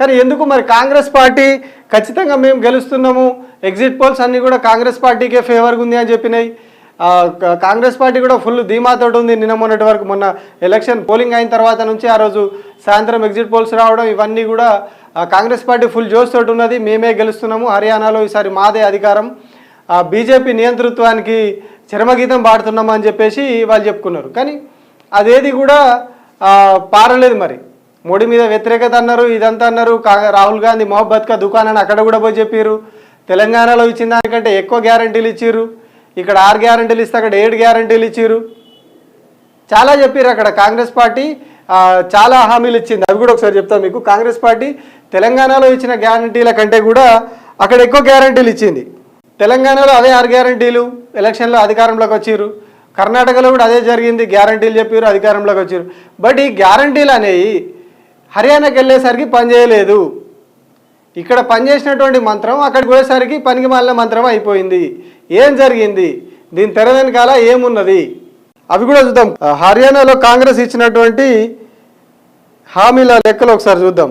కానీ ఎందుకు మరి కాంగ్రెస్ పార్టీ ఖచ్చితంగా మేము గెలుస్తున్నాము, ఎగ్జిట్ పోల్స్ అన్నీ కూడా కాంగ్రెస్ పార్టీకే ఫేవర్గా ఉంది అని చెప్పినాయి. కాంగ్రెస్ పార్టీ కూడా ఫుల్ ధీమాతోటి ఉంది. నిన్న మొన్నటి వరకు, మొన్న ఎలక్షన్ పోలింగ్ అయిన తర్వాత నుంచి ఆ రోజు సాయంత్రం ఎగ్జిట్ పోల్స్ రావడం, ఇవన్నీ కూడా కాంగ్రెస్ పార్టీ ఫుల్ జోష్ తోటి ఉన్నది. మేమే గెలుస్తున్నాము, హర్యానాలో ఈసారి మాదే అధికారం, బీజేపీ నియంతృత్వానికి చరమగీతం పాడుతున్నామని అని చెప్పేసి వాళ్ళు చెప్పుకున్నారు. కానీ అదేది కూడా పారలేదు. మరి మోడీ మీద వ్యతిరేకత అన్నారు, ఇదంతా అన్నారు. రాహుల్ గాంధీ మొహబ్బత్ కా దుకాన్ అని అక్కడ కూడా పోయి చెప్పారు. తెలంగాణలో ఇచ్చిన దానికంటే ఎక్కువ గ్యారంటీలు ఇచ్చారు. ఇక్కడ 6 గ్యారంటీలు ఇస్తే అక్కడ 7 గ్యారంటీలు ఇచ్చారు. చాలా చెప్పారు. అక్కడ కాంగ్రెస్ పార్టీ చాలా హామీలు ఇచ్చింది. అవి కూడా ఒకసారి చెప్తాను మీకు. కాంగ్రెస్ పార్టీ తెలంగాణలో ఇచ్చిన గ్యారంటీల కంటే కూడా అక్కడ ఎక్కువ గ్యారంటీలు ఇచ్చింది. తెలంగాణలో అదే 6 గ్యారంటీలు, ఎలక్షన్లో అధికారంలోకి వచ్చారు. కర్ణాటకలో కూడా అదే జరిగింది, గ్యారంటీలు చెప్పారు, అధికారంలోకి వచ్చారు. బట్ ఈ గ్యారంటీలు అనేవి హర్యానాకి వెళ్ళేసరికి పనిచేయలేదు. ఇక్కడ పనిచేసినటువంటి మంత్రం అక్కడికి పోయేసరికి పనికి మాలిన మంత్రం అయిపోయింది. ఏం జరిగింది, దీని తెర వెనకాల ఏమున్నది, అవి కూడా చూద్దాం. హర్యానాలో కాంగ్రెస్ ఇచ్చినటువంటి హామీల లెక్కలు ఒకసారి చూద్దాం.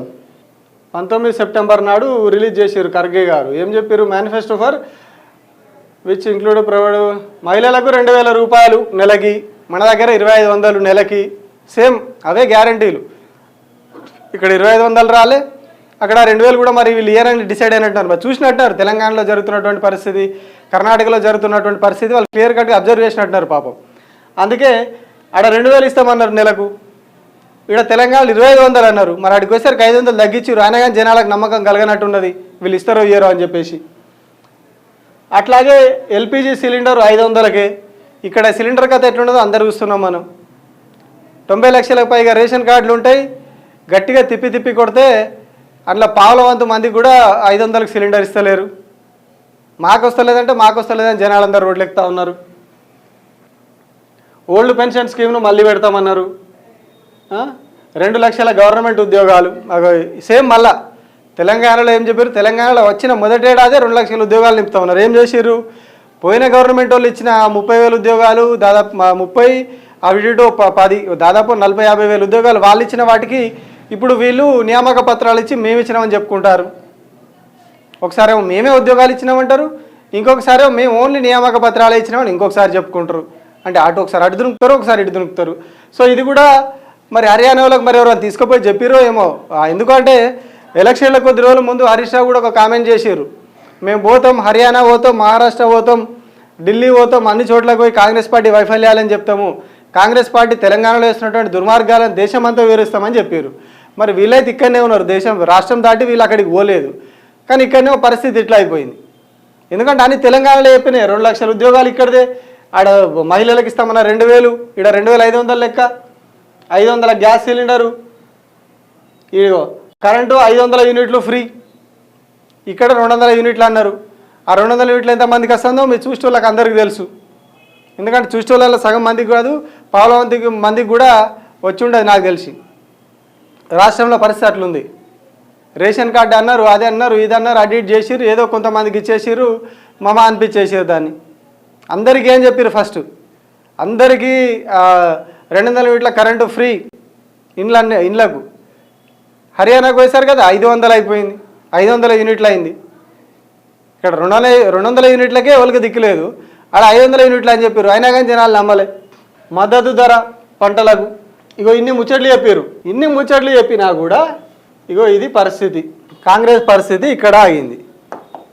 19 సెప్టెంబర్ నాడు రిలీజ్ చేశారు ఖర్గే గారు. ఏం చెప్పారు? Manifesto for which include provide మహిళలకు 2000 రూపాయలు నెలకి, మన దగ్గర 2500 నెలకి. సేమ్ అవే గ్యారంటీలు. ఇక్కడ 2500 రాలే, అక్కడ 2000 కూడా మరి వీళ్ళు ఇయరని డిసైడ్ అయినట్టున్నారు. మరి చూసినట్టున్నారు తెలంగాణలో జరుగుతున్నటువంటి పరిస్థితి, కర్ణాటకలో జరుగుతున్నటువంటి పరిస్థితి వాళ్ళు క్లియర్ కట్గా అబ్జర్వ్ చేసినట్టున్నారు పాపం. అందుకే ఆడ 2000 ఇస్తామన్నారు నెలకు, ఇక్కడ తెలంగాణలో 2500 అన్నారు. మరి అక్కడికి వచ్చేసరికి 500 తగ్గించారు. అయినా కానీ జనాలకు నమ్మకం కలగనట్టున్నది వీళ్ళు ఇస్తారో ఇయ్యరో అని చెప్పేసి. అట్లాగే ఎల్పిజి సిలిండర్ 500కే. ఇక్కడ సిలిండర్ కథ ఎట్లుండదో అందరు చూస్తున్నాం మనం. 90 లక్షలకు పైగా రేషన్ కార్డులు ఉంటాయి. గట్టిగా తిప్పి కొడితే అందులో పావుల వంతు మందికి కూడా 500కి సిలిండర్ ఇస్తలేరు. మాకు వస్తలేదంటే మాకు వస్తలేదని జనాలందరూ రోడ్లు ఎక్కుతా ఉన్నారు. ఓల్డ్ పెన్షన్ స్కీమ్ను మళ్ళీ పెడతామన్నారు. 2 లక్షల గవర్నమెంట్ ఉద్యోగాలు సేమ్. మళ్ళా తెలంగాణలో ఏం చెప్పారు? తెలంగాణలో వచ్చిన మొదటేడాదే 2 లక్షల ఉద్యోగాలు నింపుతామన్నారు. ఏం చేశారు? పోయిన గవర్నమెంట్ వాళ్ళు ఇచ్చిన 30,000 ఉద్యోగాలు, దాదాపు 30 అవిటితో 10, దాదాపు 40-50 వేల ఉద్యోగాలు వాళ్ళు ఇచ్చిన వాటికి ఇప్పుడు వీళ్ళు నియామక పత్రాలు ఇచ్చి మేము ఇచ్చినామని చెప్పుకుంటారు. ఒకసారి మేమే ఉద్యోగాలు ఇచ్చినామంటారు, ఇంకొకసారి మేము ఓన్లీ నియామక పత్రాలు ఇచ్చినామని ఇంకొకసారి చెప్పుకుంటారు. అంటే అటు ఒకసారి అటు దునుకుతారు, ఒకసారి ఇటు దునుకుతారు. సో ఇది కూడా మరి హర్యానా వాళ్ళకి మరి ఎవరైనా తీసుకుపోయి చెప్పిరో ఏమో. ఎందుకంటే ఎలక్షన్ల కొద్ది రోజుల ముందు హరీష్ రావు కూడా ఒక కామెంట్ చేశారు. మేము పోతాం, హర్యానా పోతాం, మహారాష్ట్ర పోతాం, ఢిల్లీ పోతాం, అన్ని చోట్లకు పోయి కాంగ్రెస్ పార్టీ వైఫల్యాలని చెప్తాము, కాంగ్రెస్ పార్టీ తెలంగాణలో వేసినటువంటి దుర్మార్గాలను దేశమంతా వివరిస్తామని చెప్పారు. మరి వీళ్ళైతే ఇక్కడనే ఉన్నారు, రాష్ట్రం దాటి వీళ్ళు అక్కడికి పోలేదు. కానీ ఇక్కడనే పరిస్థితి ఇట్లా అయిపోయింది. ఎందుకంటే అన్ని తెలంగాణలో చెప్పినాయి 2 లక్షల ఉద్యోగాలు ఇక్కడదే. ఆడ మహిళలకు ఇస్తామన్న 2000, ఇక్కడ 2500 లెక్క, 500 గ్యాస్ సిలిండరు, ఇదిగో కరెంటు 500 యూనిట్లు ఫ్రీ. ఇక్కడ 200 యూనిట్లు అన్నారు. ఆ 200 యూనిట్లు ఎంతమందికి వస్తుందో మీరు చూసే వాళ్ళకి అందరికీ తెలుసు. ఎందుకంటే చూసే వాళ్ళలో సగం మందికి కాదు, పావుల మందికి కూడా వచ్చి ఉండదు నాకు తెలిసి. రాష్ట్రంలో పరిస్థితి అట్లుంది. రేషన్ కార్డు అన్నారు, అది అన్నారు, ఇది అన్నారు, అడిట్ చేసిరు, ఏదో కొంతమందికి ఇచ్చేసిరు, మమ అనిపించేసారు దాన్ని. అందరికీ ఏం చెప్పారు? ఫస్ట్ అందరికీ 200 యూనిట్ల కరెంటు ఫ్రీ ఇండ్లకు. హర్యానాకు పోయేసారు కదా 500 అయిపోయింది, 500 యూనిట్లు అయింది. ఇక్కడ 200 యూనిట్లకే వాళ్ళకి దిక్కులేదు, అక్కడ 500 యూనిట్లు అని చెప్పారు. అయినా కానీ జనాలు నమ్మలే. మద్దతు ధర పంటలకు ఇగో ఇన్ని ముచ్చట్లు చెప్పారు. ఇన్ని ముచ్చట్లు చెప్పినా కూడా ఇగో ఇది పరిస్థితి, కాంగ్రెస్ పరిస్థితి ఇక్కడ ఆగింది.